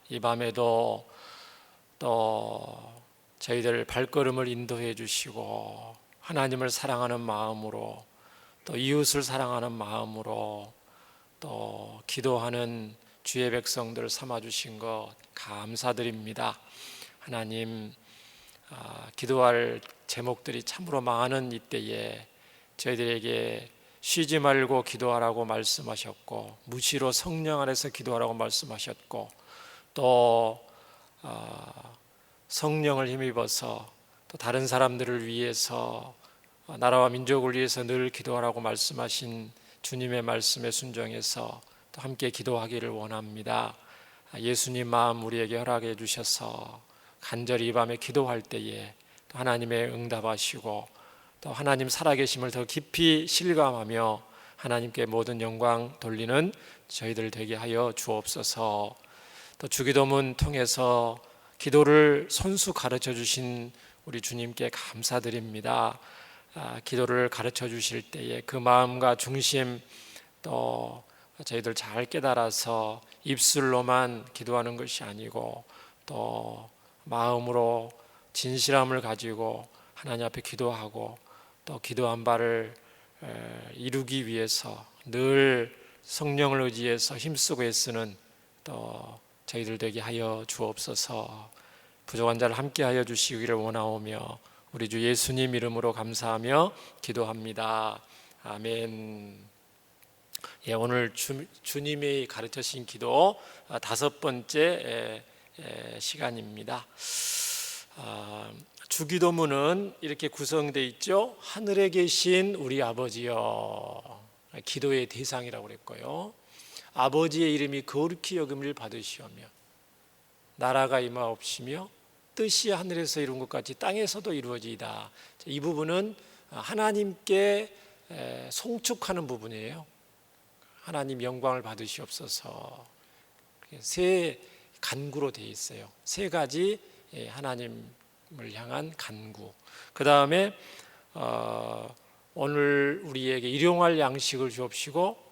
이 밤에도 또 저희들 발걸음을 인도해 주시고 하나님을 사랑하는 마음으로 또 이웃을 사랑하는 마음으로 또 기도하는 주의 백성들을 삼아 주신 것 감사드립니다. 하나님, 기도할 제목들이 참으로 많은 이때에 저희들에게 쉬지 말고 기도하라고 말씀하셨고, 무시로 성령 안에서 기도하라고 말씀하셨고, 또 성령을 힘입어서 또 다른 사람들을 위해서, 나라와 민족을 위해서 늘 기도하라고 말씀하신 주님의 말씀에 순종해서 또 함께 기도하기를 원합니다. 예수님 마음 우리에게 허락해 주셔서 간절히 이 밤에 기도할 때에 또 하나님의 응답하시고 또 하나님 살아계심을 더 깊이 실감하며 하나님께 모든 영광 돌리는 저희들 되게 하여 주옵소서. 또 주기도문 통해서 기도를 손수 가르쳐 주신 우리 주님께 감사드립니다. 기도를 가르쳐 주실 때에 그 마음과 중심 또 저희들 잘 깨달아서 입술로만 기도하는 것이 아니고 또 마음으로 진실함을 가지고 하나님 앞에 기도하고 또 기도한 바를 이루기 위해서 늘 성령을 의지해서 힘쓰고 애쓰는 또 저희들 되게 하여 주옵소서. 부족한 자를 함께 하여 주시기를 원하오며 우리 주 예수님 이름으로 감사하며 기도합니다. 아멘. 오늘 주님이 가르치신 기도 5번째 시간입니다. 주기도문은 이렇게 구성되어 있죠. 하늘에 계신 우리 아버지여, 기도의 대상이라고 그랬고요. 아버지의 이름이 거룩히 여김을 받으시오며 나라가 임하옵시며 뜻이 하늘에서 이룬 것 같이 땅에서도 이루어지이다. 이 부분은 하나님께 송축하는 부분이에요. 하나님 영광을 받으시옵소서. 세 간구로 되어 있어요. 세 가지 하나님을 향한 간구. 그 다음에 오늘 우리에게 일용할 양식을 주옵시고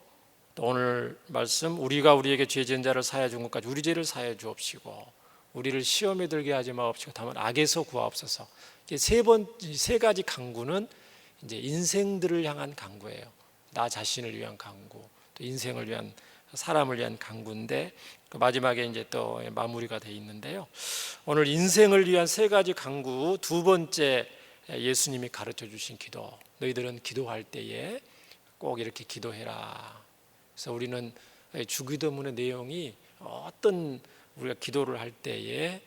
또 오늘 말씀 우리가 우리에게 죄 지은 자를 사하여 준 것까지 우리 죄를 사하여 주옵시고 우리를 시험에 들게 하지 마옵시고 다만 악에서 구하옵소서. 세 가지 간구는 이제 인생들을 향한 간구예요. 나 자신을 위한 간구, 또 인생을 위한 사람을 위한 간구인데 그 마지막에 이제 또 마무리가 돼 있는데요. 오늘 인생을 위한 세 가지 간구 두 번째 예수님이 가르쳐 주신 기도. 너희들은 기도할 때에 꼭 이렇게 기도해라. 그래서 우리는 주기도문의 내용이 어떤 우리가 기도를 할 때에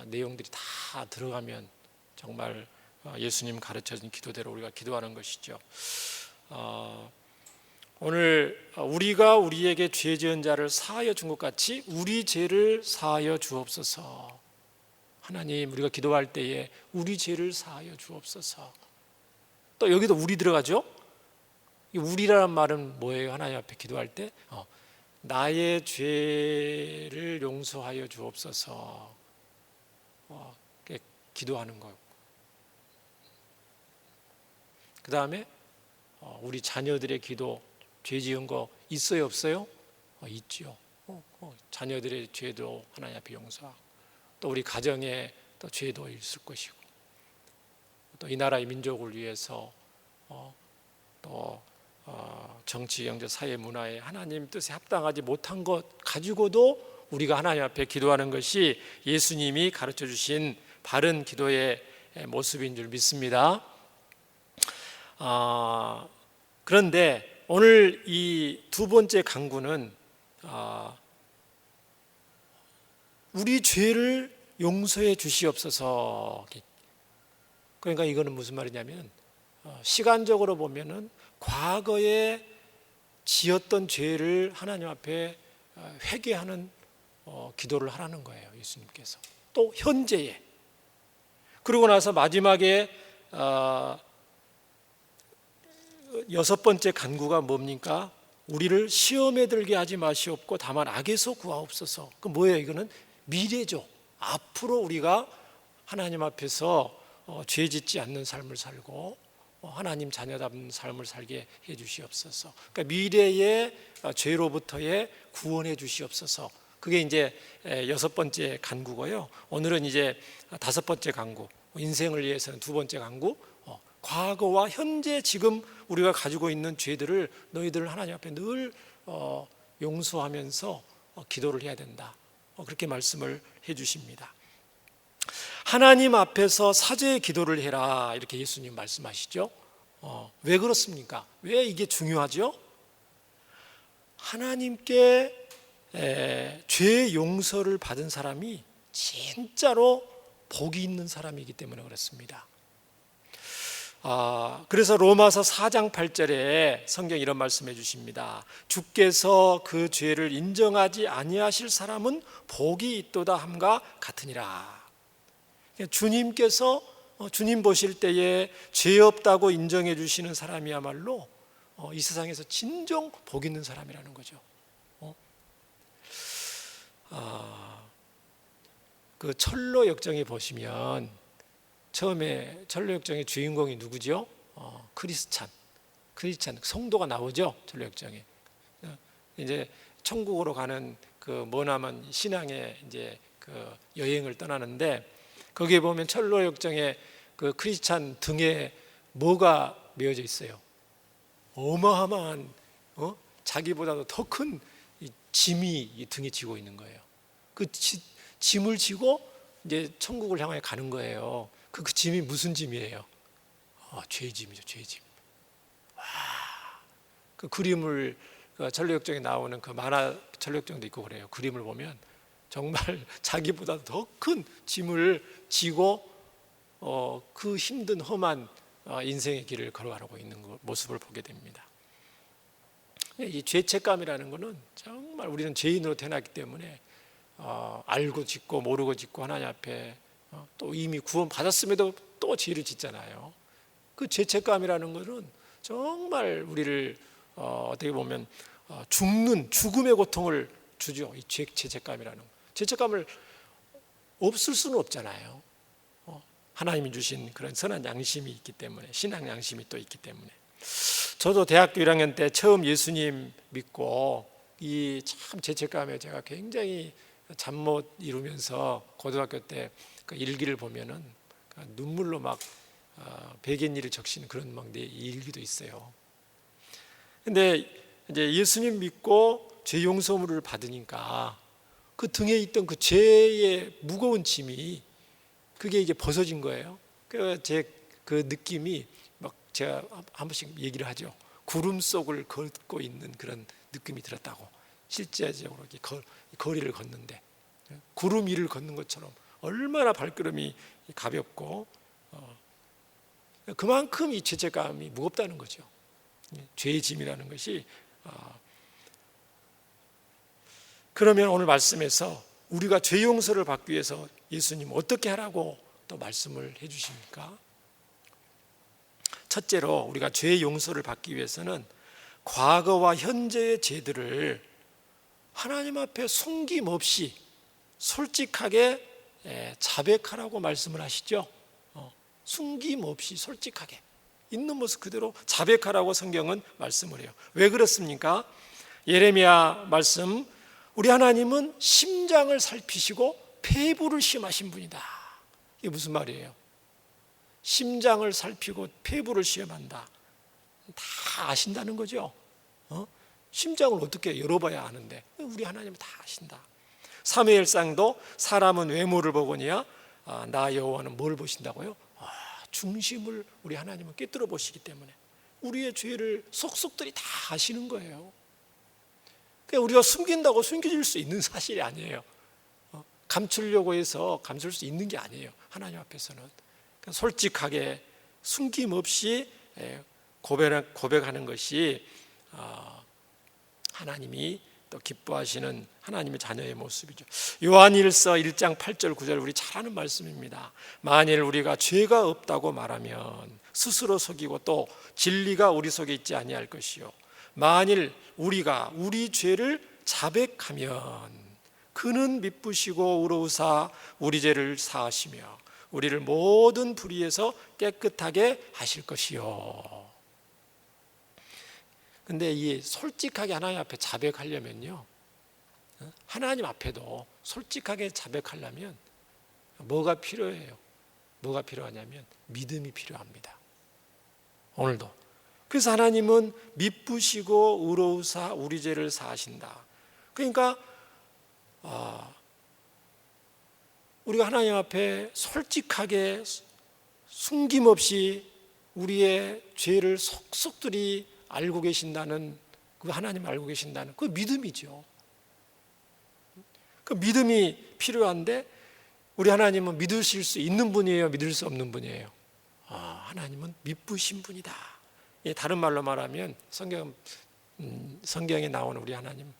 내용들이 다 들어가면 정말 예수님 가르쳐준 기도대로 우리가 기도하는 것이죠. 오늘 우리가 우리에게 죄 지은 자를 사하여 준 것 같이 우리 죄를 사하여 주옵소서. 하나님, 우리가 기도할 때에 우리 죄를 사하여 주옵소서. 또 여기도 우리 들어가죠. 이 우리라는 말은 뭐예요? 하나님 앞에 기도할 때 나의 죄를 용서하여 주옵소서. 기도하는 거예요. 그 다음에 우리 자녀들의 기도, 죄 지은 거 있어요, 없어요? 있죠. 자녀들의 죄도 하나님 앞에 용서하고 또 우리 가정에 또 죄도 있을 것이고 또 이 나라의 민족을 위해서 또 정치, 경제, 사회, 문화에 하나님 뜻에 합당하지 못한 것 가지고도 우리가 하나님 앞에 기도하는 것이 예수님이 가르쳐 주신 바른 기도의 모습인 줄 믿습니다. 그런데 오늘 이 두 번째 간구는 우리 죄를 용서해 주시옵소서. 그러니까 이거는 무슨 말이냐면 시간적으로 보면은 과거에 지었던 죄를 하나님 앞에 회개하는 기도를 하라는 거예요. 예수님께서 또 현재에. 그러고 나서 마지막에 6번째 간구가 뭡니까? 우리를 시험에 들게 하지 마시옵고 다만 악에서 구하옵소서. 그 뭐예요? 이거는 미래죠. 앞으로 우리가 하나님 앞에서 죄 짓지 않는 삶을 살고 하나님 자녀답은 삶을 살게 해 주시옵소서. 그러니까 미래의 죄로부터의 구원해 주시옵소서. 그게 이제 6번째 간구고요. 오늘은 이제 5번째 간구, 인생을 위해서는 2번째 간구. 과거와 현재 지금 우리가 가지고 있는 죄들을 너희들 하나님 앞에 늘 용서하면서 기도를 해야 된다. 그렇게 말씀을 해주십니다. 하나님 앞에서 사죄의 기도를 해라, 이렇게 예수님 말씀하시죠. 왜 그렇습니까? 왜 이게 중요하죠? 하나님께 죄 용서를 받은 사람이 진짜로 복이 있는 사람이기 때문에 그렇습니다. 그래서 로마서 4장 8절에 성경 이런 말씀해 주십니다. 주께서 그 죄를 인정하지 아니하실 사람은 복이 있도다 함과 같으니라. 주님께서 주님 보실 때에 죄 없다고 인정해 주시는 사람이야말로 이 세상에서 진정 복 있는 사람이라는 거죠. 그 철로 역정에 보시면 처음에 철로 역정의 주인공이 누구죠? 크리스찬 성도가 나오죠. 철로 역정에 이제 천국으로 가는 그 머나먼 신앙의 이제 그 여행을 떠나는데, 거기에 보면 철로 역정의 그 크리스찬 등에 뭐가 메어져 있어요? 어마어마한 자기보다도 더 큰 짐이 이 등에 지고 있는 거예요. 그 짐을 지고 이제 천국을 향해 가는 거예요. 그 짐이 무슨 짐이에요? 죄의 짐이죠, 죄의 짐. 그 그림을 전력정에 나오는 그 만화 전력정도 있고 그래요. 그림을 보면 정말 자기보다 더 큰 짐을 지고 그 힘든 험한 인생의 길을 걸어가고 있는 모습을 보게 됩니다. 이 죄책감이라는 것은 정말 우리는 죄인으로 태어났기 때문에 알고 짓고 모르고 짓고 하나님 앞에 또 이미 구원 받았음에도 또 죄를 짓잖아요. 그 죄책감이라는 것은 정말 우리를 어떻게 보면 죽음의 고통을 주죠. 이 죄책감이라는 거. 죄책감을 없을 수는 없잖아요. 하나님이 주신 그런 선한 양심이 있기 때문에, 신앙 양심이 또 있기 때문에. 저도 대학교 1학년 때 처음 예수님 믿고 이 참 죄책감에 제가 굉장히 잠 못 이루면서 고등학교 때 그 일기를 보면은 눈물로 막 백엔일을 적시는 그런 막 내 일기도 있어요. 근데 이제 예수님 믿고 죄 용서물을 받으니까 그 등에 있던 그 죄의 무거운 짐이 그게 이제 벗어진 거예요. 그 느낌이 막 제가 한 번씩 얘기를 하죠. 구름 속을 걷고 있는 그런 느낌이 들었다고. 실제적으로 이렇게 거리를 걷는데 구름 위를 걷는 것처럼 얼마나 발걸음이 가볍고 그만큼 이 죄책감이 무겁다는 거죠. 죄의 짐이라는 것이. 그러면 오늘 말씀에서 우리가 죄 용서를 받기 위해서 예수님 어떻게 하라고 또 말씀을 해 주십니까? 첫째로 우리가 죄 용서를 받기 위해서는 과거와 현재의 죄들을 하나님 앞에 숨김없이 솔직하게 자백하라고 말씀을 하시죠. 숨김없이 솔직하게 있는 모습 그대로 자백하라고 성경은 말씀을 해요. 왜 그렇습니까? 예레미야 말씀, 우리 하나님은 심장을 살피시고 폐부를 시험하신 분이다. 이게 무슨 말이에요? 심장을 살피고 폐부를 시험한다. 다 아신다는 거죠. 심장을 어떻게 열어봐야 아는데 우리 하나님은 다 아신다. 사무엘상도 사람은 외모를 보거니와 나 여호와는 뭘 보신다고요? 중심을 우리 하나님은 꿰뚫어 보시기 때문에 우리의 죄를 속속들이 다 아시는 거예요. 그러니까 우리가 숨긴다고 숨겨질 수 있는 사실이 아니에요. 감추려고 해서 감출 수 있는 게 아니에요. 하나님 앞에서는 그러니까 솔직하게 숨김없이 고백하는 것이 하나님이 또 기뻐하시는 하나님의 자녀의 모습이죠. 요한일서 1장 8절 9절 우리 잘 아는 말씀입니다. 만일 우리가 죄가 없다고 말하면 스스로 속이고 또 진리가 우리 속에 있지 아니할 것이요, 만일 우리가 우리 죄를 자백하면 그는 미쁘시고 의로우사 우리 죄를 사하시며 우리를 모든 불의에서 깨끗하게 하실 것이요. 근데 이 솔직하게 하나님 앞에 자백하려면요, 하나님 앞에도 솔직하게 자백하려면 뭐가 필요해요? 뭐가 필요하냐면 믿음이 필요합니다. 오늘도. 그래서 하나님은 미쁘시고 의로우사 우리 죄를 사하신다. 그러니까 우리가 하나님 앞에 솔직하게 숨김없이 우리의 죄를 속속들이 알고 계신다는, 그 하나님 알고 계신다는 그 믿음이죠. 그 믿음이 필요한데 우리 하나님은 믿으실 수 있는 분이에요? 믿을 수 없는 분이에요? 하나님은 미쁘신 분이다. 다른 말로 말하면 성경에 나오는 우리 하나님,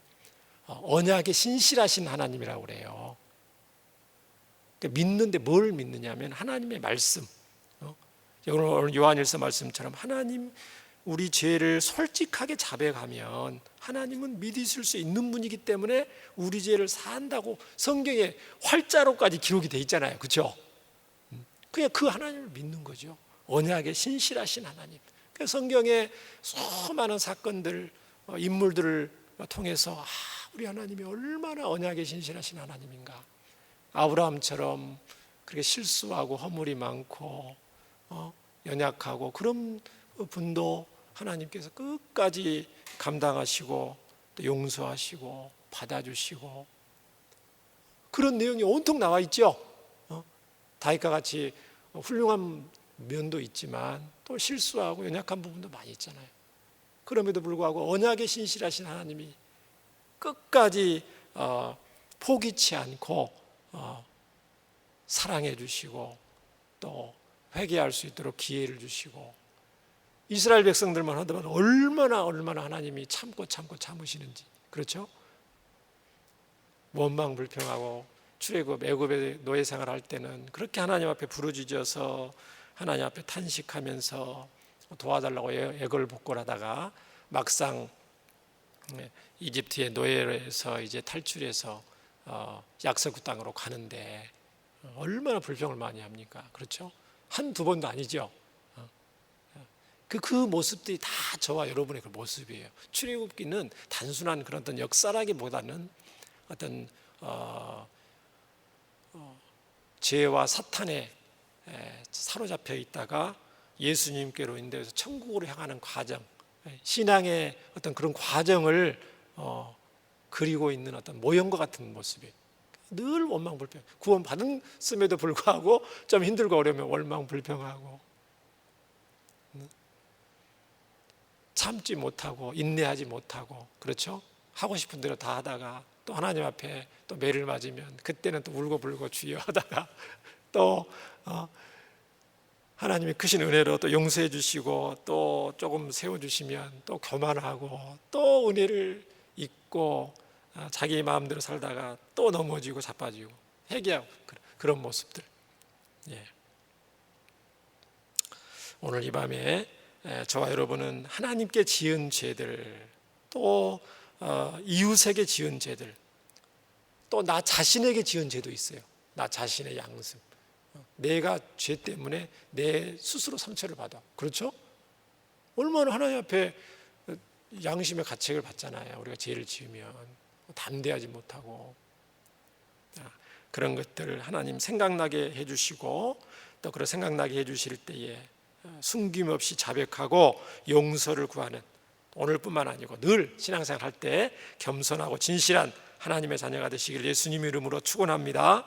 언약에 신실하신 하나님이라고 그래요. 그러니까 믿는데 뭘 믿느냐면 하나님의 말씀. 오늘 요한일서 말씀처럼 하나님 우리 죄를 솔직하게 자백하면 하나님은 믿으실 수 있는 분이기 때문에 우리 죄를 사한다고 성경에 활자로까지 기록이 돼 있잖아요. 그렇죠? 그냥 그 하나님을 믿는 거죠. 언약에 신실하신 하나님. 그래서 성경에 수많은 사건들, 인물들을 통해서 우리 하나님이 얼마나 언약에 신실하신 하나님인가. 아브라함처럼 그렇게 실수하고 허물이 많고 연약하고 그런 분도 하나님께서 끝까지 감당하시고 또 용서하시고 받아주시고 그런 내용이 온통 나와 있죠. 다윗과 같이 훌륭한 면도 있지만 또 실수하고 연약한 부분도 많이 있잖아요. 그럼에도 불구하고 언약에 신실하신 하나님이 끝까지 포기치 않고 사랑해 주시고 또 회개할 수 있도록 기회를 주시고, 이스라엘 백성들만 하더라도 얼마나 하나님이 참고 참으시는지. 그렇죠? 원망불평하고 출애굽 애굽의 노예 생활할 때는 그렇게 하나님 앞에 부르짖어서 하나님 앞에 탄식하면서 도와달라고 애걸복걸하다가 막상 이집트의 노예에서 이제 탈출해서 약속 땅으로 가는데 얼마나 불평을 많이 합니까? 그렇죠? 한두 번도 아니죠. 그 모습들이 다 저와 여러분의 그 모습이에요. 출애굽기는 단순한 그런 어떤 역사라기보다는 어떤 죄와 사탄에 사로잡혀 있다가 예수님께로 인도해서 천국으로 향하는 과정, 신앙의 어떤 그런 과정을 그리고 있는 어떤 모형과 같은 모습이에요. 늘 원망불평. 구원 받았음에도 불구하고 좀 힘들고 어려우면 원망불평하고 참지 못하고 인내하지 못하고, 그렇죠? 하고 싶은 대로 다 하다가 또 하나님 앞에 또 매를 맞으면 그때는 또 울고불고 주여 하다가 또 하나님이 크신 은혜로 또 용서해 주시고 또 조금 세워주시면 또 교만하고 또 은혜를 잊고 자기 마음대로 살다가 또 넘어지고 자빠지고 회개하고 그런 모습들. 오늘 이 밤에 저와 여러분은 하나님께 지은 죄들, 또 이웃에게 지은 죄들, 또 나 자신에게 지은 죄도 있어요. 나 자신의 양심. 내가 죄 때문에 내 스스로 상처를 받아. 그렇죠? 얼마나 하나님 앞에 양심의 가책을 받잖아요. 우리가 죄를 지으면 담대하지 못하고. 그런 것들을 하나님 생각나게 해주시고 또 그런 생각나게 해주실 때에 숨김없이 자백하고 용서를 구하는, 오늘뿐만 아니고 늘 신앙생활 할 때 겸손하고 진실한 하나님의 자녀가 되시길 예수님 이름으로 축원합니다.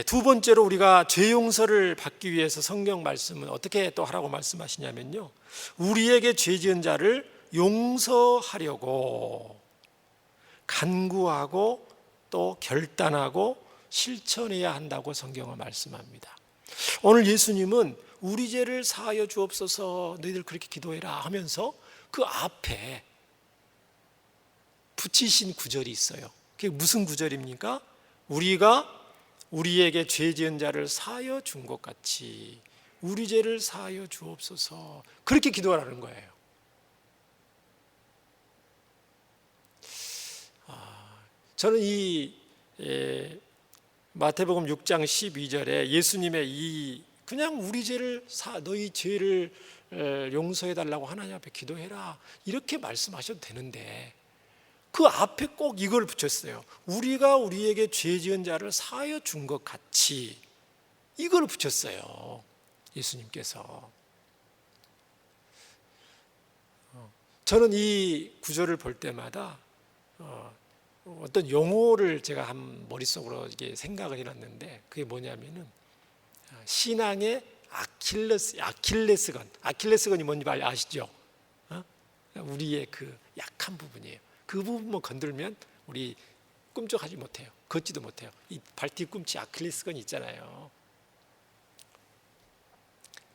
두 번째로 우리가 죄 용서를 받기 위해서 성경 말씀은 어떻게 또 하라고 말씀하시냐면요, 우리에게 죄 지은 자를 용서하려고 간구하고 또 결단하고 실천해야 한다고 성경은 말씀합니다. 오늘 예수님은 우리 죄를 사하여 주옵소서 너희들 그렇게 기도해라 하면서 그 앞에 붙이신 구절이 있어요. 그게 무슨 구절입니까? 우리가 우리에게 죄 지은 자를 사하여 준 것 같이 우리 죄를 사하여 주옵소서, 그렇게 기도하라는 거예요. 저는 이 마태복음 6장 12절에 예수님의 이 그냥 우리 죄를 너희 죄를 용서해 달라고 하나님 앞에 기도해라 이렇게 말씀하셔도 되는데 그 앞에 꼭 이걸 붙였어요. 우리가 우리에게 죄 지은 자를 사하여 준 것 같이, 이걸 붙였어요, 예수님께서. 저는 이 구절을 볼 때마다 어떤 용어를 제가 한 머릿속으로 이게 생각을 해놨는데, 그게 뭐냐면은 신앙의 아킬레스건이 뭔지 아시죠? 우리의 그 약한 부분이에요. 그 부분만 건들면 우리 꿈쩍하지 못해요. 걷지도 못해요. 이 발뒤꿈치 아킬레스건이 있잖아요.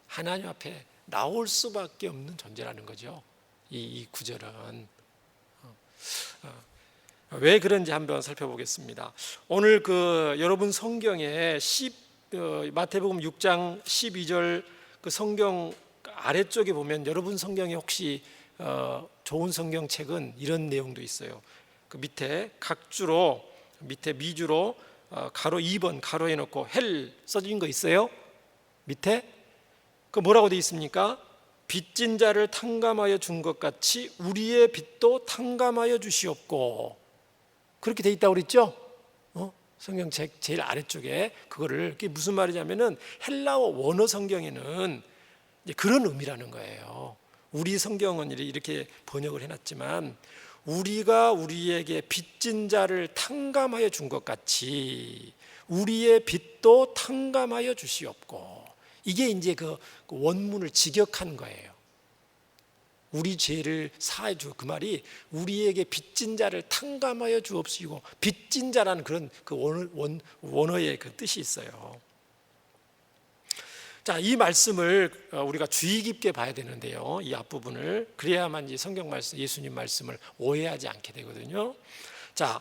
하나님 앞에 나올 수밖에 없는 존재라는 거죠, 이 구절은. 왜 그런지 한번 살펴보겠습니다. 오늘 여러분 성경에 마태복음 6장 12절 그 성경 아래쪽에 보면, 여러분 성경에 혹시 좋은 성경책은 이런 내용도 있어요. 그 밑에 각주로, 밑에 미주로 가로 2번 가로에 놓고 헬 써진 거 있어요? 밑에 그 뭐라고 되어 있습니까? 빚진 자를 탕감하여 준 것 같이 우리의 빚도 탕감하여 주시옵고, 그렇게 돼 있다고 그랬죠? 성경책 제일 아래쪽에 그거를, 그게 무슨 말이냐면은 헬라어 원어 성경에는 이제 그런 의미라는 거예요. 우리 성경은 이렇게 번역을 해놨지만, 우리가 우리에게 빚진 자를 탕감하여 준 것 같이 우리의 빚도 탕감하여 주시옵고, 이게 이제 그 원문을 직역한 거예요. 우리 죄를 사해 주고, 그 말이 우리에게 빚진 자를 탕감하여 주옵시고, 빚진 자라는 그런 그 원어의 그 뜻이 있어요. 자, 이 말씀을 우리가 주의 깊게 봐야 되는데요, 이 앞부분을. 그래야만 이 성경 말씀, 예수님 말씀을 오해하지 않게 되거든요. 자,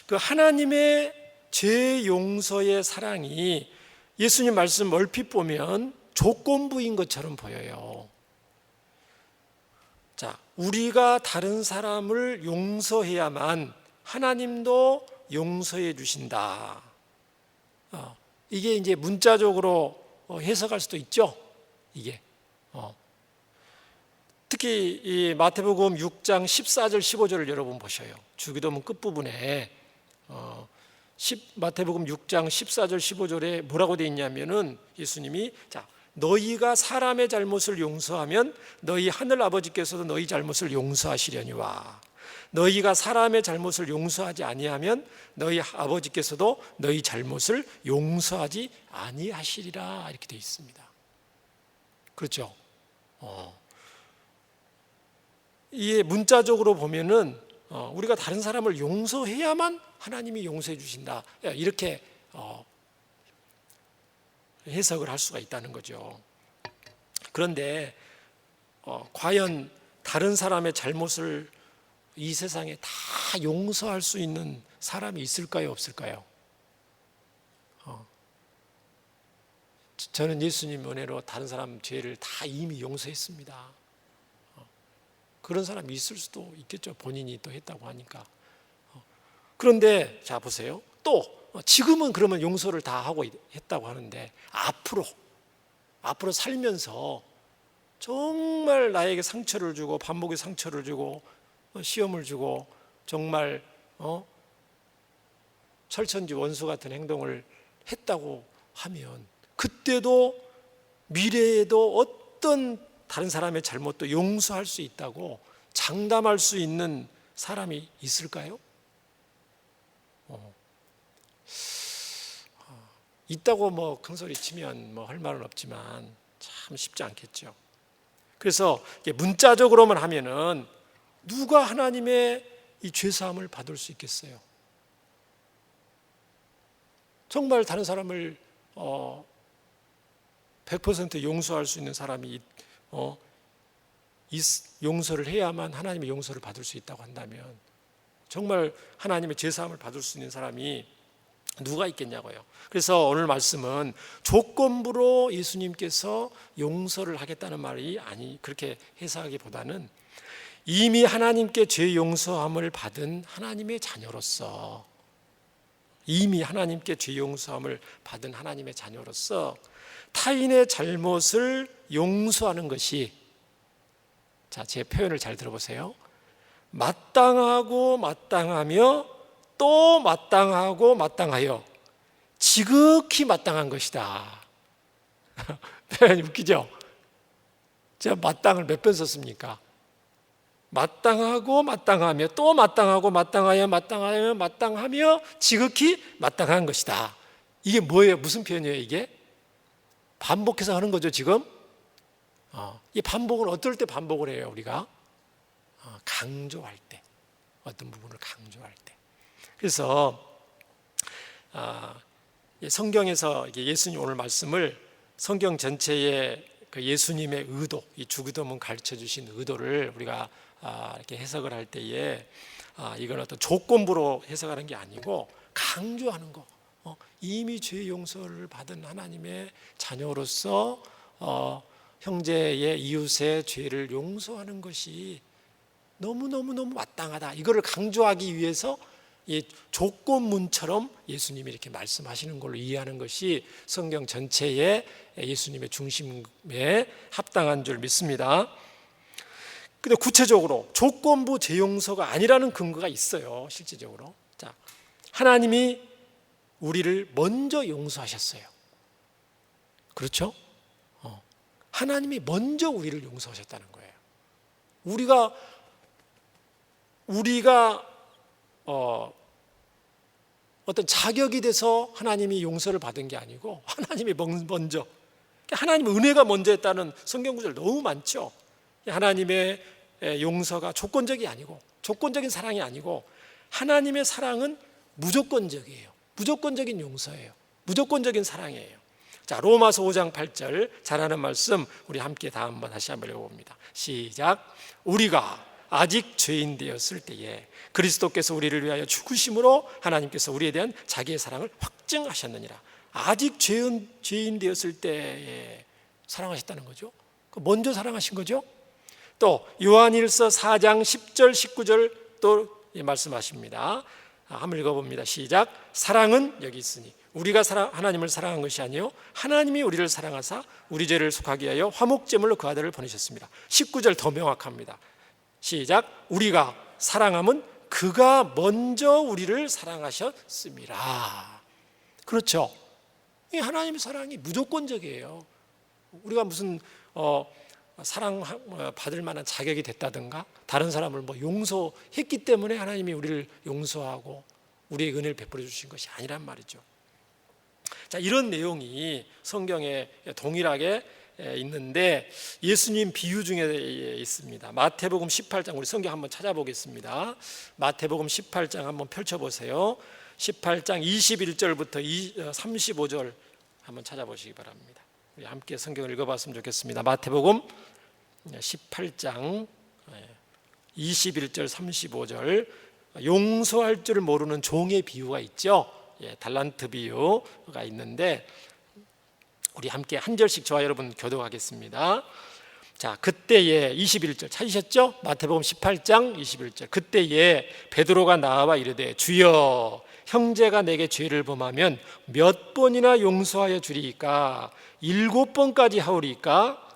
그 하나님의 죄 용서의 사랑이 예수님 말씀 얼핏 보면 조건부인 것처럼 보여요. 자, 우리가 다른 사람을 용서해야만 하나님도 용서해 주신다. 이게 이제 문자적으로 해석할 수도 있죠, 이게. 특히 이 마태복음 6장 14절 15절을 여러분 보셔요. 주기도문 끝부분에 마태복음 6장 14절 15절에 뭐라고 되어 있냐면은, 예수님이 자, 너희가 사람의 잘못을 용서하면 너희 하늘 아버지께서도 너희 잘못을 용서하시려니와, 너희가 사람의 잘못을 용서하지 아니하면 너희 아버지께서도 너희 잘못을 용서하지 아니하시리라, 이렇게 되어 있습니다. 그렇죠? 이게 문자적으로 보면은 우리가 다른 사람을 용서해야만 하나님이 용서해 주신다, 이렇게 해석을 할 수가 있다는 거죠. 그런데 과연 다른 사람의 잘못을 이 세상에 다 용서할 수 있는 사람이 있을까요, 없을까요? 저는 예수님 은혜로 다른 사람 죄를 다 이미 용서했습니다. 그런 사람이 있을 수도 있겠죠, 본인이 또 했다고 하니까. 그런데 자 보세요, 또 지금은 그러면 용서를 다 하고 했다고 하는데, 앞으로 살면서 정말 나에게 상처를 주고, 반복의 상처를 주고, 시험을 주고, 정말 철천지 원수 같은 행동을 했다고 하면, 그때도 미래에도 어떤 다른 사람의 잘못도 용서할 수 있다고 장담할 수 있는 사람이 있을까요? 있다고 뭐 큰소리 치면 뭐 할 말은 없지만 참 쉽지 않겠죠. 그래서 문자적으로만 하면은 누가 하나님의 이 죄사함을 받을 수 있겠어요? 정말 다른 사람을 100% 용서할 수 있는 사람이 용서를 해야만 하나님의 용서를 받을 수 있다고 한다면, 정말 하나님의 죄사함을 받을 수 있는 사람이 누가 있겠냐고요. 그래서 오늘 말씀은 조건부로 예수님께서 용서를 하겠다는 말이 그렇게 해석하기보다는 이미 하나님께 죄 용서함을 받은 하나님의 자녀로서, 타인의 잘못을 용서하는 것이, 자, 제 표현을 잘 들어보세요. 마땅하고 마땅하며 또 마땅하고 마땅하여 지극히 마땅한 것이다. 웃기죠? 제가 마땅을 몇 번 썼습니까? 마땅하고 마땅하며 또 마땅하고 마땅하여 마땅하여 마땅하며 지극히 마땅한 것이다. 이게 뭐예요? 무슨 표현이에요 이게? 반복해서 하는 거죠 지금? 이 반복은 어떨 때 반복을 해요 우리가? 강조할 때, 어떤 부분을 강조할 때. 그래서 성경에서 예수님 오늘 말씀을 성경 전체의 그 예수님의 의도, 이 주기도문 가르쳐 주신 의도를 우리가 이렇게 해석을 할 때에 이건 어떤 조건부로 해석하는 게 아니고 강조하는 거. 이미 죄 용서를 받은 하나님의 자녀로서 형제의 이웃의 죄를 용서하는 것이 너무너무너무 마땅하다. 이거를 강조하기 위해서 이 조건문처럼 예수님이 이렇게 말씀하시는 걸로 이해하는 것이 성경 전체의 예수님의 중심에 합당한 줄 믿습니다. 근데 구체적으로 조건부 죄 용서가 아니라는 근거가 있어요. 실질적으로. 자, 하나님이 우리를 먼저 용서하셨어요. 그렇죠? 하나님이 먼저 우리를 용서하셨다는 거예요. 우리가 어떤 자격이 돼서 하나님이 용서를 받은 게 아니고 하나님이 먼저, 하나님의 은혜가 먼저였다는 성경 구절 너무 많죠. 하나님의 용서가 조건적이 아니고, 조건적인 사랑이 아니고 하나님의 사랑은 무조건적이에요. 무조건적인 용서예요. 무조건적인 사랑이에요. 자, 로마서 5장 8절 잘하는 말씀 우리 함께 다시 한번 읽어봅니다. 시작. 우리가 아직 죄인 되었을 때에 그리스도께서 우리를 위하여 죽으심으로 하나님께서 우리에 대한 자기의 사랑을 확증하셨느니라. 아직 죄인 되었을 때에 사랑하셨다는 거죠. 먼저 사랑하신 거죠. 또 요한일서 4장 10절 19절 또 말씀하십니다. 한번 읽어봅니다. 시작. 사랑은 여기 있으니 우리가 하나님을 사랑한 것이 아니요 하나님이 우리를 사랑하사 우리 죄를 속하게 하여 화목제물로 그 아들을 보내셨습니다. 19절 더 명확합니다. 시작. 우리가 사랑함은 그가 먼저 우리를 사랑하셨습니다. 그렇죠. 이 하나님의 사랑이 무조건적이에요. 우리가 무슨 사랑 받을 만한 자격이 됐다든가 다른 사람을 용서했기 때문에 하나님이 우리를 용서하고 우리의 은혜를 베풀어 주신 것이 아니란 말이죠. 자, 이런 내용이 성경에 동일하게 있는데 예수님 비유 중에 있습니다. 마태복음 18장, 우리 성경 한번 찾아보겠습니다. 마태복음 18장 한번 펼쳐보세요. 18장 21절부터 35절 한번 찾아보시기 바랍니다. 우리 함께 성경을 읽어봤으면 좋겠습니다. 마태복음 18장 21절 35절 용서할 줄 모르는 종의 비유가 있죠. 달란트 비유가 있는데 우리 함께 한 절씩 저와 여러분 교독하겠습니다. 자, 그때에 21절 찾으셨죠? 마태복음 18장 21절. 그때에 베드로가 나와 이르되 주여 형제가 내게 죄를 범하면 몇 번이나 용서하여 주리이까? 7번까지 하오리이까?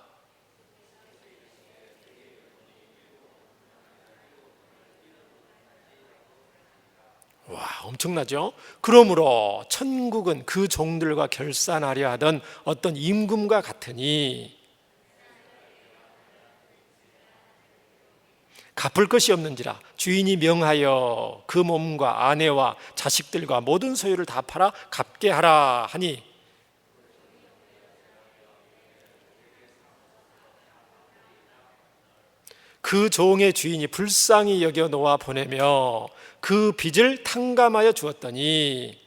와, 엄청나죠? 그러므로 천국은 그 종들과 결산하려 하던 어떤 임금과 같으니 갚을 것이 없는지라 주인이 명하여 그 몸과 아내와 자식들과 모든 소유를 다 팔아 갚게 하라 하니 그 종의 주인이 불쌍히 여겨 놓아 보내며 그 빚을 탕감하여 주었더니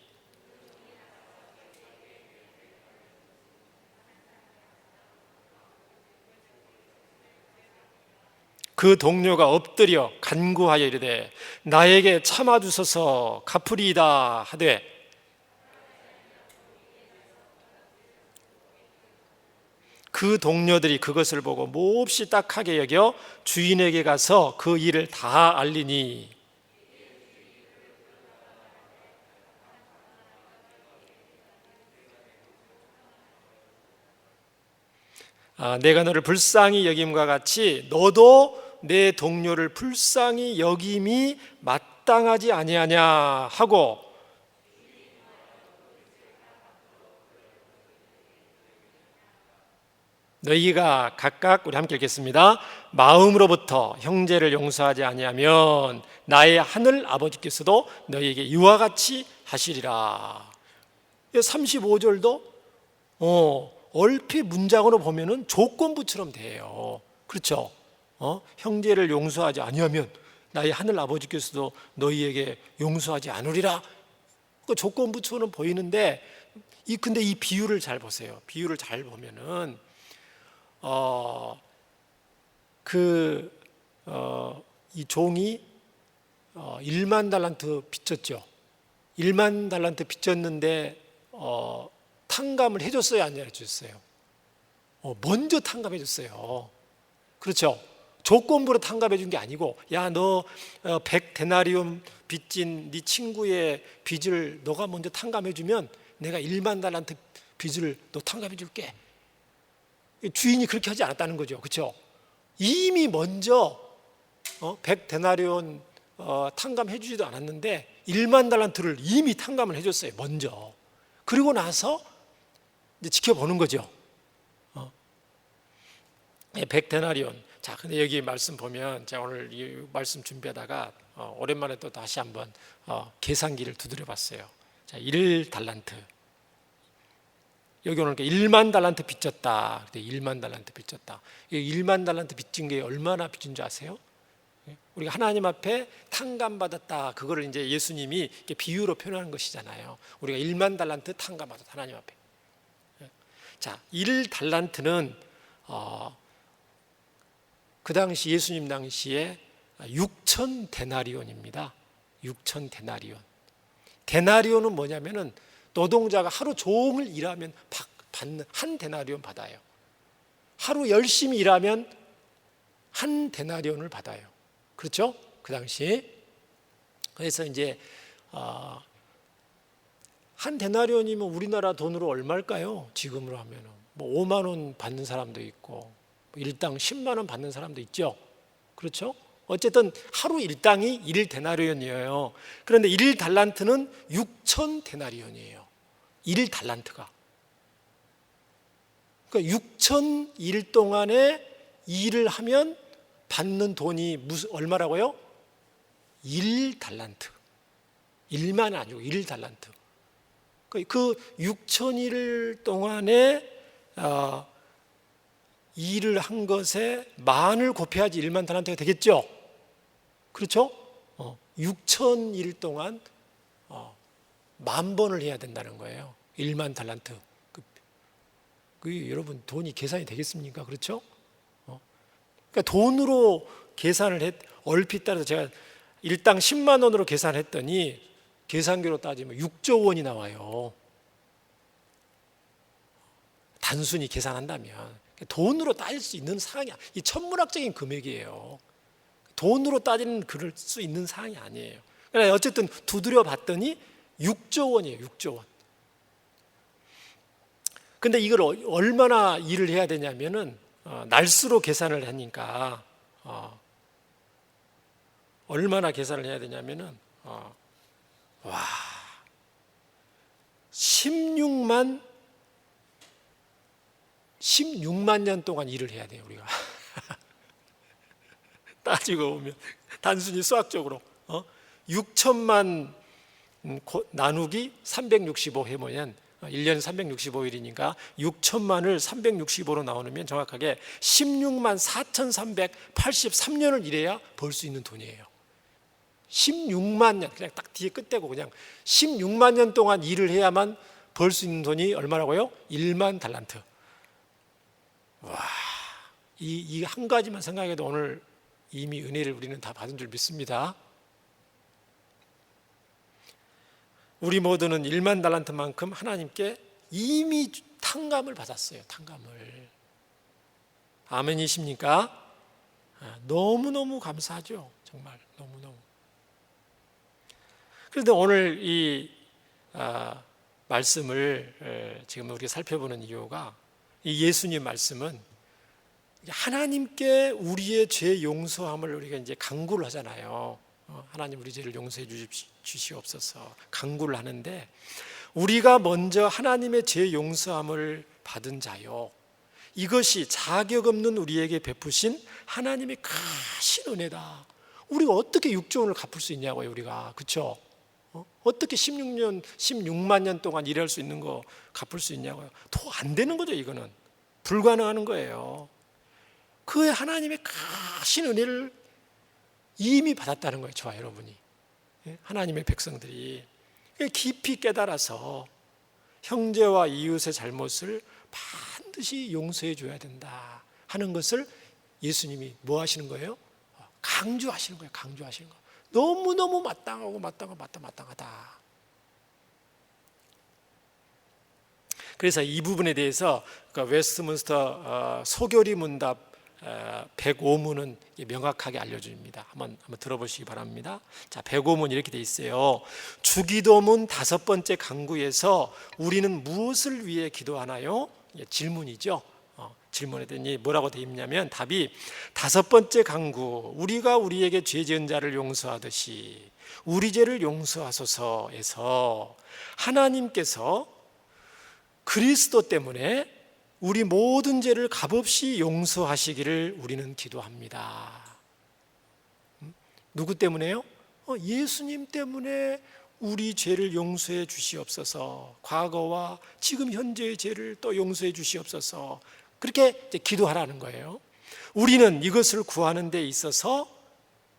그 동료가 엎드려 간구하여 이르되 나에게 참아주소서 갚으리이다 하되 그 동료들이 그것을 보고 몹시 딱하게 여겨 주인에게 가서 그 일을 다 알리니 내가 너를 불쌍히 여김과 같이 너도 내 동료를 불쌍히 여김이 마땅하지 아니하냐 하고, 너희가 각각, 우리 함께 읽겠습니다. 마음으로부터 형제를 용서하지 아니하면 나의 하늘 아버지께서도 너희에게 이와 같이 하시리라. 35절도 얼핏 문장으로 보면은 조건부처럼 돼요. 그렇죠? 형제를 용서하지 아니하면 나의 하늘 아버지께서도 너희에게 용서하지 않으리라. 그 조건부처럼 보이는데, 근데 이 비유를 잘 보세요. 비유를 잘 보면은 이 종이 1만 달란트 빚졌죠. 1만 달란트 빚졌는데 탕감을 해줬어요, 안 해줬어요? 먼저 탕감해 줬어요. 그렇죠? 조건부로 탕감해 준 게 아니고, 야, 너 100데나리온 빚진 네 친구의 빚을 너가 먼저 탕감해 주면 내가 1만 달란트 빚을 너 탕감해 줄게. 주인이 그렇게 하지 않았다는 거죠. 그렇죠? 이미 먼저 100데나리온 탕감해 주지도 않았는데 1만 달란트를 이미 탕감을 해줬어요. 먼저. 그리고 나서 이제 지켜보는 거죠. 100데나리온. 자, 근데 여기 말씀 보면, 제가 오늘 이 말씀 준비하다가 오랜만에 또 다시 한번 계산기를 두드려 봤어요. 자, 1달란트. 여기 오늘 1만 달란트 빚졌다. 1만 달란트 빚졌다. 1만 달란트 빚진 게 얼마나 빚진 줄 아세요? 우리가 하나님 앞에 탕감받았다. 그거를 이제 예수님이 이렇게 비유로 표현하는 것이잖아요. 우리가 1만 달란트 탕감받았다. 하나님 앞에. 자, 1달란트는 그 당시 예수님 당시에 6,000데나리온입니다. 6,000데나리온. 데나리온은 뭐냐면은 노동자가 하루 종일 일하면 받는 한 데나리온 받아요. 하루 열심히 일하면 한 데나리온을 받아요. 그렇죠? 그 당시. 그래서 이제 한 데나리온이면 우리나라 돈으로 얼마일까요? 지금으로 하면 뭐 5만 원 받는 사람도 있고 일당 10만 원 받는 사람도 있죠. 그렇죠? 어쨌든 하루 일당이 1데나리온이에요. 그런데 1달란트는 6,000데나리온이에요. 1달란트가. 그러니까 6,000일 동안에 일을 하면 받는 돈이 얼마라고요? 1달란트. 1만 아니고 1달란트. 그 6,000일 동안에 일을 한 것에 만을 곱해야지 1만 달란트가 되겠죠. 그렇죠? 6,000일 동안 10,000번을 해야 된다는 거예요. 1만 달란트. 여러분 돈이 계산이 되겠습니까? 그렇죠? 그러니까 돈으로 계산을 얼핏 따라서 제가 일당 10만 원으로 계산했더니 계산기로 따지면 6조 원이 나와요. 단순히 계산한다면. 돈으로 따질 수 있는 사항이, 이 천문학적인 금액이에요. 돈으로 따지는 그럴 수 있는 사항이 아니에요. 그러나 어쨌든 두드려 봤더니 6조 원이에요. 6조 원. 근데 이걸 얼마나 일을 해야 되냐면은 날수로 계산을 하니까 얼마나 계산을 해야 되냐면은 16만 년 동안 일을 해야 돼요, 우리가. 따지고 보면 단순히 수학적으로 6천만 나누기 365 해보면 1년 365일이니까 6천만을 365로 나누면 정확하게 16만 4,383년을 일해야 벌 수 있는 돈이에요. 16만 년, 그냥 딱 뒤에 끝대고 그냥 16만 년 동안 일을 해야만 벌 수 있는 돈이 얼마라고요? 1만 달란트. 와, 이 한 가지만 생각해도 오늘 이미 은혜를 우리는 다 받은 줄 믿습니다. 우리 모두는 1만 달란트만큼 하나님께 이미 탕감을 받았어요. 탕감을. 아멘이십니까? 너무너무 감사하죠. 정말 너무너무. 그런데 오늘 이 말씀을 지금 우리가 살펴보는 이유가, 이 예수님 말씀은 하나님께 우리의 죄 용서함을 우리가 이제 간구를 하잖아요. 하나님 우리 죄를 용서해 주시옵소서 간구를 하는데, 우리가 먼저 하나님의 죄 용서함을 받은 자요, 이것이 자격 없는 우리에게 베푸신 하나님의 크신 은혜다. 우리가 어떻게 6조 원을 갚을 수 있냐고요, 우리가. 그렇죠? 어떻게 16만 년 동안 일할 수 있는 거 갚을 수 있냐고요. 더 안 되는 거죠. 이거는 불가능한 거예요. 그 하나님의 크신 은혜를 이미 받았다는 거예요, 저와 여러분이. 하나님의 백성들이 깊이 깨달아서 형제와 이웃의 잘못을 반드시 용서해 줘야 된다 하는 것을 예수님이 뭐 하시는 거예요? 강조하시는 거예요. 강조하시는 거. 너무너무 마땅하다. 그래서 이 부분에 대해서 웨스트민스터 소교리 문답 105문은 명확하게 알려줍니다. 한번 들어보시기 바랍니다. 자, 105문 이렇게 돼 있어요. 주기도문 5번째 강구에서 우리는 무엇을 위해 기도하나요? 질문이죠. 질문했더니 뭐라고 돼 있냐면 답이 5번째 강구, 우리가 우리에게 죄 지은 자를 용서하듯이 우리 죄를 용서하소서에서 하나님께서 그리스도 때문에 우리 모든 죄를 값없이 용서하시기를 우리는 기도합니다. 누구 때문에요? 예수님 때문에 우리 죄를 용서해 주시옵소서. 과거와 지금 현재의 죄를 또 용서해 주시옵소서. 그렇게 이제 기도하라는 거예요. 우리는 이것을 구하는 데 있어서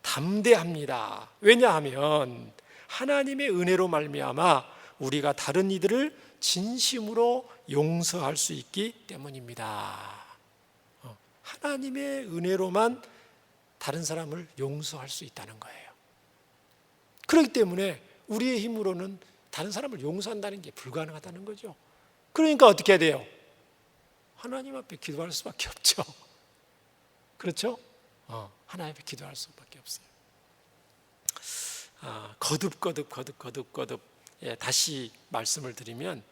담대합니다. 왜냐하면 하나님의 은혜로 말미암아 우리가 다른 이들을 진심으로 용서할 수 있기 때문입니다. 하나님의 은혜로만 다른 사람을 용서할 수 있다는 거예요. 그렇기 때문에 우리의 힘으로는 다른 사람을 용서한다는 게 불가능하다는 거죠. 그러니까 어떻게 해야 돼요? 하나님 앞에 기도할 수밖에 없죠. 그렇죠? 하나님 앞에 기도할 수밖에 없어요. 거듭 다시 말씀을 드리면,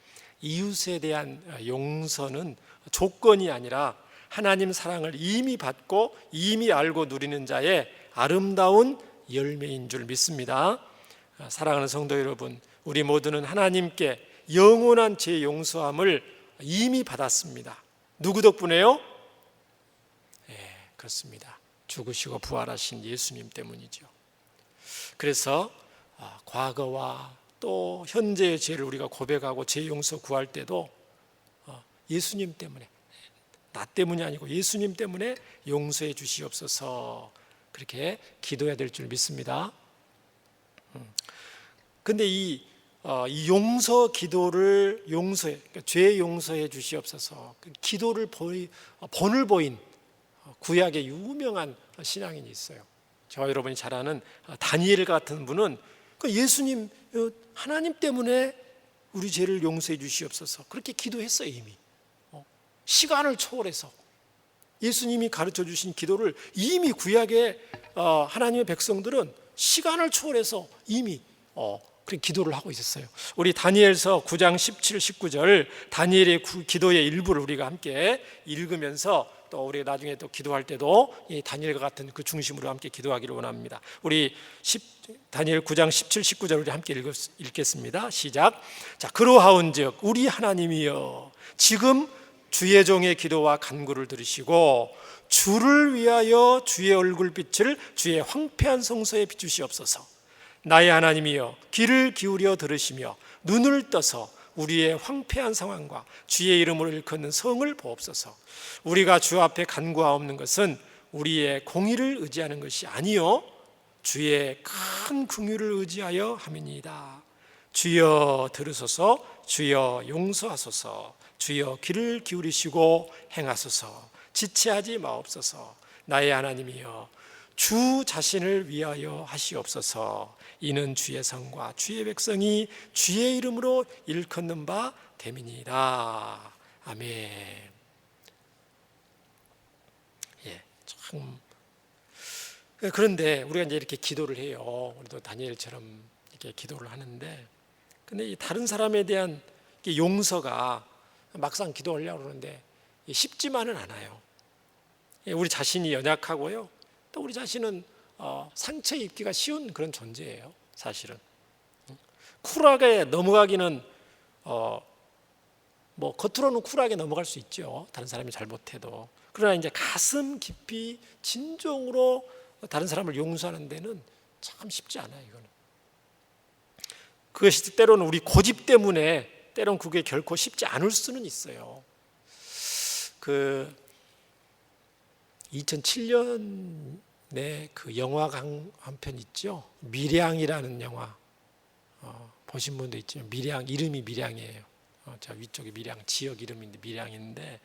이웃에 대한 용서는 조건이 아니라 하나님 사랑을 이미 받고 이미 알고 누리는 자의 아름다운 열매인 줄 믿습니다. 사랑하는 성도 여러분, 우리 모두는 하나님께 영원한 죄 용서함을 이미 받았습니다. 누구 덕분에요? 그렇습니다. 죽으시고 부활하신 예수님 때문이죠. 그래서 과거와 또 현재의 죄를 우리가 고백하고 죄 용서 구할 때도 예수님 때문에, 나 때문이 아니고 예수님 때문에 용서해 주시옵소서, 그렇게 기도해야 될 줄 믿습니다. 근데 이 용서 기도를 그러니까 죄 용서해 주시옵소서, 기도를 본을 보인 구약의 유명한 신앙인이 있어요. 저와 여러분이 잘 아는 다니엘 같은 분은 예수님, 하나님 때문에 우리 죄를 용서해 주시옵소서, 그렇게 기도했어요. 이미 시간을 초월해서 예수님이 가르쳐 주신 기도를 이미 구약의 하나님의 백성들은 시간을 초월해서 이미 그렇게 기도를 하고 있었어요. 우리 다니엘서 9장 17, 19절 다니엘의 기도의 일부를 우리가 함께 읽으면서 또 우리 나중에 또 기도할 때도 이 다니엘과 같은 그 중심으로 함께 기도하기를 원합니다. 우리 다니엘 9장 17, 19절 우리 함께 읽겠습니다. 시작. 자, 그러하온즉 우리 하나님이여, 지금 주의 종의 기도와 간구를 들으시고 주를 위하여 주의 얼굴빛을 주의 황폐한 성소에 비추시옵소서. 나의 하나님이여, 귀를 기울여 들으시며 눈을 떠서 우리의 황폐한 상황과 주의 이름으로 일컫는 성을 보옵소서. 우리가 주 앞에 간구하옵는 것은 우리의 공의를 의지하는 것이 아니요 주의 큰 긍휼을 의지하여 함이니이다. 주여 들으소서. 주여 용서하소서. 주여 귀를 기울이시고 행하소서. 지체하지 마옵소서. 나의 하나님이여, 주 자신을 위하여 하시옵소서. 이는 주의 성과 주의 백성이 주의 이름으로 일컫는 바 됨이니이다. 아멘. 참. 그런데 우리가 이제 이렇게 기도를 해요. 우리도 다니엘처럼 이렇게 기도를 하는데, 근데 이 다른 사람에 대한 용서가 막상 기도하려고 그러는데 쉽지만은 않아요. 우리 자신이 연약하고요. 또 우리 자신은 상처 입기가 쉬운 그런 존재예요. 사실은 쿨하게 넘어가기는 뭐 겉으로는 쿨하게 넘어갈 수 있죠. 다른 사람이 잘못해도. 그러나 이제 가슴 깊이 진정으로 다른 사람을 용서하는 데는 참 쉽지 않아요. 이거는. 그것이 때로는 우리 고집 때문에 때로는 그게 결코 쉽지 않을 수는 있어요. 2007년에 그 영화가 한 편 있죠. 밀양이라는 영화 보신 분도 있지만 밀양 이름이 밀양이에요. 저 위쪽에 밀양 지역 이름인데 밀양인데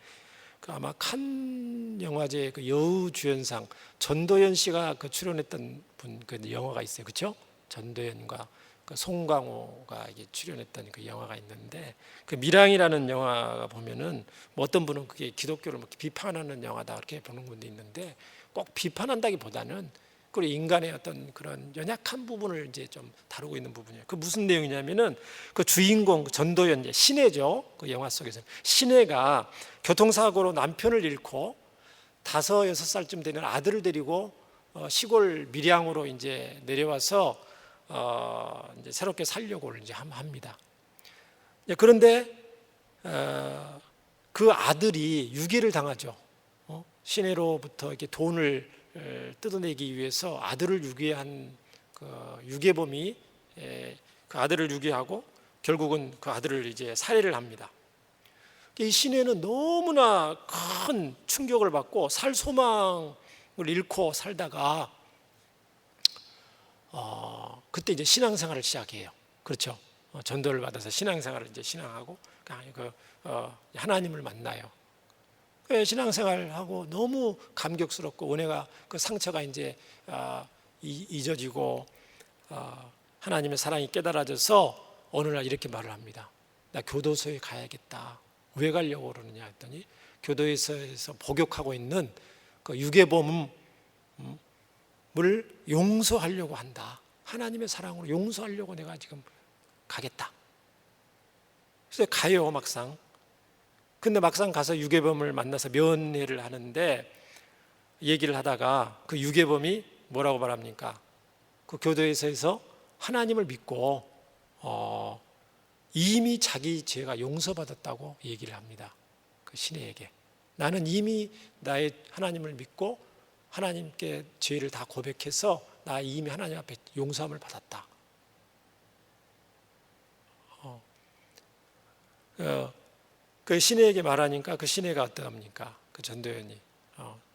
그 아마 칸 영화제 그 여우주연상 전도연 씨가 그 출연했던 그 영화가 있어요. 그렇죠? 전도연과 그 송강호가 이게 출연했던 그 영화가 있는데 그 밀양이라는 영화가 보면은 뭐 어떤 분은 그게 기독교를 뭐 비판하는 영화다 이렇게 보는 분도 있는데 꼭 비판한다기보다는 그 인간의 어떤 그런 연약한 부분을 이제 좀 다루고 있는 부분이에요. 그 무슨 내용이냐면은 그 주인공 전도연 신혜죠. 그 영화 속에서 신혜가 교통사고로 남편을 잃고 5, 6살쯤 되는 아들을 데리고 시골 밀양으로 이제 내려와서 이제 새롭게 살려고 이제 합니다. 그런데 그 아들이 유괴를 당하죠. 시내로부터 이렇게 돈을 뜯어내기 위해서 아들을 유괴한 그 유괴범이 그 아들을 유괴하고 결국은 그 아들을 이제 살해를 합니다. 이 시내는 너무나 큰 충격을 받고 살 소망을 잃고 살다가 그때 이제 신앙생활을 시작해요. 그렇죠? 전도를 받아서 신앙생활을 이제 신앙하고 하나님을 만나요. 신앙생활하고 너무 감격스럽고 은혜가 그 상처가 이제 잊어지고 하나님의 사랑이 깨달아져서 어느 날 이렇게 말을 합니다. 나 교도소에 가야겠다. 왜 가려고 그러느냐 했더니 교도소에서 복역하고 있는 그 유괴범을 용서하려고 한다. 하나님의 사랑으로 용서하려고 내가 지금 가겠다. 그래서 가요 막상. 근데 막상 가서 유괴범을 만나서 면회를 하는데 얘기를 하다가 그 유괴범이 뭐라고 말합니까? 그 교도소에서 하나님을 믿고 이미 자기 죄가 용서받았다고 얘기를 합니다. 그 신혜에게. 나는 이미 나의 하나님을 믿고 하나님께 죄를 다 고백해서 나 이미 하나님 앞에 용서함을 받았다. 그 신혜에게 말하니까 그 신혜가 어떡합니까? 그 전도연이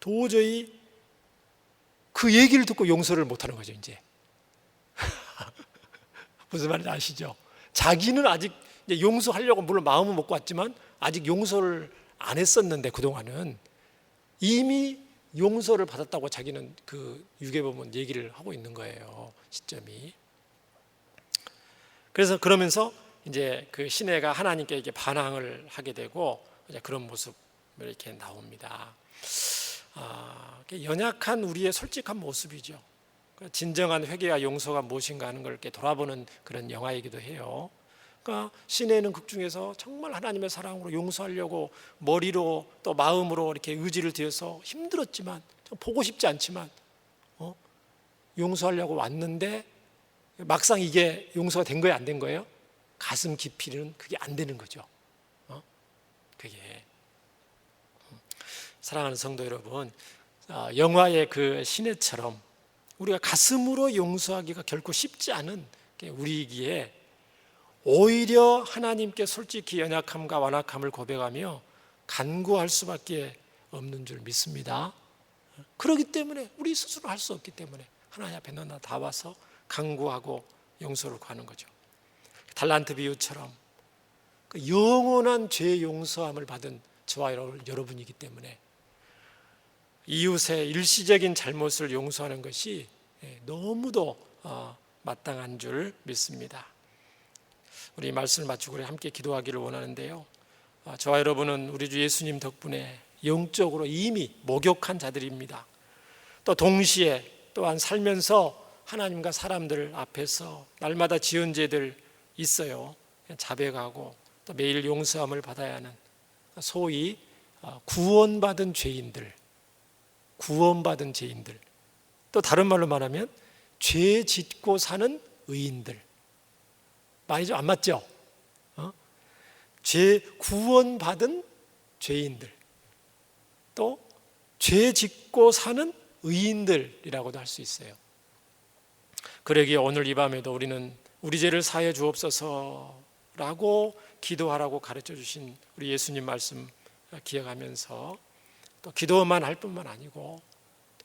도저히 그 얘기를 듣고 용서를 못하는 거죠. 이제 무슨 말인지 아시죠? 자기는 아직 이제 용서하려고 물론 마음은 먹고 왔지만 아직 용서를 안 했었는데 그동안은 이미 용서를 받았다고 자기는 그 유괴범은 얘기를 하고 있는 거예요. 시점이. 그래서 그러면서 이제 그 신혜가 하나님께 이렇게 반항을 하게 되고 이제 그런 모습 이렇게 나옵니다. 연약한 우리의 솔직한 모습이죠. 진정한 회개와 용서가 무엇인가 하는 걸 이렇게 돌아보는 그런 영화이기도 해요. 그러니까 신혜는 극 중에서 정말 하나님의 사랑으로 용서하려고 머리로 또 마음으로 이렇게 의지를 들여서 힘들었지만 보고 싶지 않지만 용서하려고 왔는데 막상 이게 용서가 된 거예요, 안 된 거예요? 가슴 깊이는 그게 안 되는 거죠. 그게 사랑하는 성도 여러분, 영화의 그 신혜처럼 우리가 가슴으로 용서하기가 결코 쉽지 않은 우리이기에 오히려 하나님께 솔직히 연약함과 완악함을 고백하며 간구할 수밖에 없는 줄 믿습니다. 그렇기 때문에 우리 스스로 할 수 없기 때문에 하나님 앞에 너나 다 와서 간구하고 용서를 구하는 거죠. 달란트 비유처럼 그 영원한 죄 용서함을 받은 저와 여러분이기 때문에 이웃의 일시적인 잘못을 용서하는 것이 너무도 마땅한 줄 믿습니다. 우리 말씀을 마치고 우리 함께 기도하기를 원하는데요. 저와 여러분은 우리 주 예수님 덕분에 영적으로 이미 목욕한 자들입니다. 또 동시에 또한 살면서 하나님과 사람들 앞에서 날마다 지은 죄들 있어요. 자백하고 또 매일 용서함을 받아야 하는 소위 구원받은 죄인들, 구원받은 죄인들, 또 다른 말로 말하면 죄 짓고 사는 의인들. 말이 좀 안 맞죠? 죄 구원받은 죄인들, 또 죄 짓고 사는 의인들이라고도 할 수 있어요. 그러기에 오늘 이 밤에도 우리는 우리 죄를 사하여 주옵소서라고 기도하라고 가르쳐 주신 우리 예수님 말씀 기억하면서, 또 기도만 할 뿐만 아니고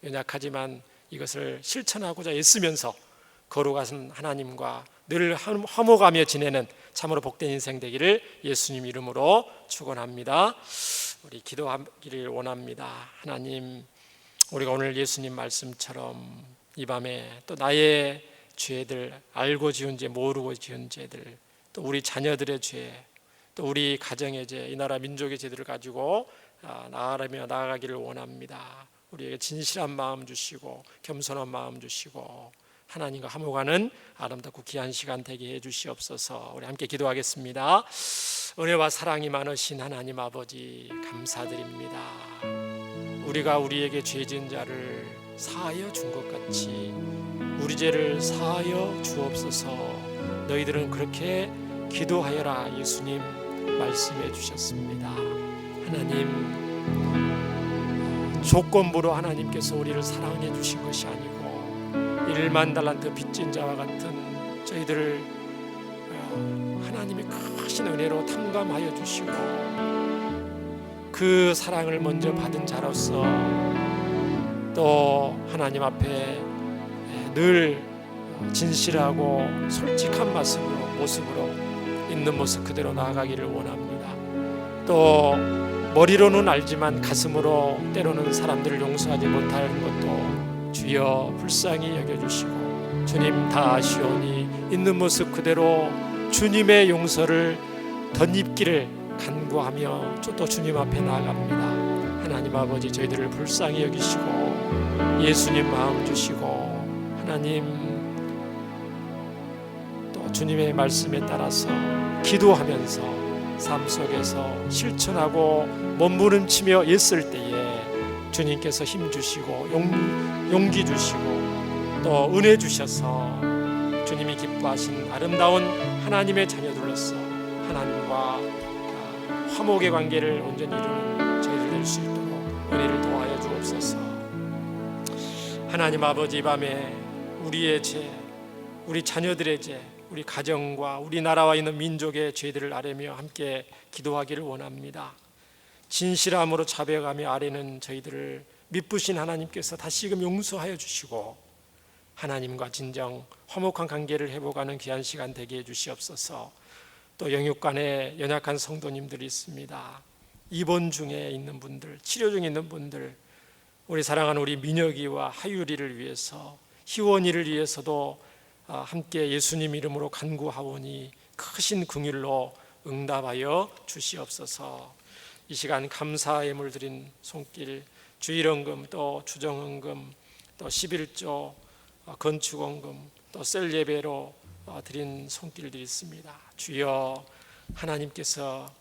연약하지만 이것을 실천하고자 애쓰면서 거룩하신 하나님과 늘 화목하며 지내는 참으로 복된 인생 되기를 예수님 이름으로 축원합니다. 우리 기도하기를 원합니다. 하나님, 우리가 오늘 예수님 말씀처럼 이 밤에 또 나의 죄들, 알고 지은 죄, 모르고 지은 죄들, 또 우리 자녀들의 죄, 또 우리 가정의 죄, 이 나라 민족의 죄들을 가지고 나아가며 나아가기를 원합니다. 우리에게 진실한 마음 주시고 겸손한 마음 주시고 하나님과 화목하는 아름답고 귀한 시간 되게 해 주시옵소서. 우리 함께 기도하겠습니다. 은혜와 사랑이 많으신 하나님 아버지, 감사드립니다. 우리가 우리에게 죄 지은 자를 사하여 준 것 같이 우리 죄를 사하여 주옵소서. 너희들은 그렇게 기도하여라 예수님 말씀해 주셨습니다. 하나님, 조건부로 하나님께서 우리를 사랑해 주신 것이 아니고 1만 달란트 빚진 자와 같은 저희들을 하나님의 크신 은혜로 탕감하여 주시고, 그 사랑을 먼저 받은 자로서 또 하나님 앞에 늘 진실하고 솔직한 모습으로 있는 모습 그대로 나아가기를 원합니다. 또 머리로는 알지만 가슴으로 때로는 사람들을 용서하지 못하는 것도 주여 불쌍히 여겨주시고, 주님 다 아시오니 있는 모습 그대로 주님의 용서를 덧입기를 간구하며 또 주님 앞에 나아갑니다. 하나님 아버지, 저희들을 불쌍히 여기시고 예수님 마음 주시고, 하나님 또 주님의 말씀에 따라서 기도하면서 삶 속에서 실천하고 몸부림치며 애쓸 때에 주님께서 힘 주시고 용기 주시고 또 은혜 주셔서 주님이 기뻐하신 아름다운 하나님의 자녀들로서 하나님과 화목의 관계를 온전히 이루는 저희들 될 수 있도록 은혜를 도와여 주옵소서. 하나님 아버지, 이 밤에 우리의 죄, 우리 자녀들의 죄, 우리 가정과 우리나라와 있는 민족의 죄들을 아뢰며 함께 기도하기를 원합니다. 진실함으로 자백하며 아뢰는 저희들을 미쁘신 하나님께서 다시금 용서하여 주시고 하나님과 진정 화목한 관계를 회복하는 귀한 시간 되게 해 주시옵소서. 또 영육간에 연약한 성도님들이 있습니다. 입원 중에 있는 분들, 치료 중에 있는 분들, 우리 사랑하는 우리 민혁이와 하유리를 위해서, 희원이를 위해서도 함께 예수님 이름으로 간구하오니 크신 긍휼로 응답하여 주시옵소서. 이 시간 감사 예물 드린 손길, 주일헌금, 또 주정헌금, 또 11조, 건축헌금, 또 셀 예배로 드린 손길들이 있습니다. 주여, 하나님께서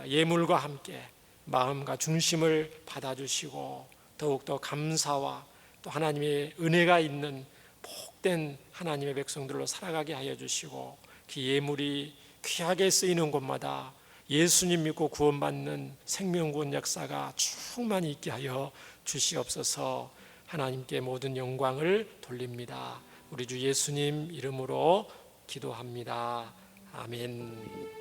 예물과 함께 마음과 중심을 받아주시고 더욱더 감사와 또 하나님의 은혜가 있는 복된 하나님의 백성들로 살아가게 하여 주시고, 그 예물이 귀하게 쓰이는 곳마다 예수님 믿고 구원받는 생명구원 역사가 충만히 있게 하여 주시옵소서. 하나님께 모든 영광을 돌립니다. 우리 주 예수님 이름으로 기도합니다. 아멘.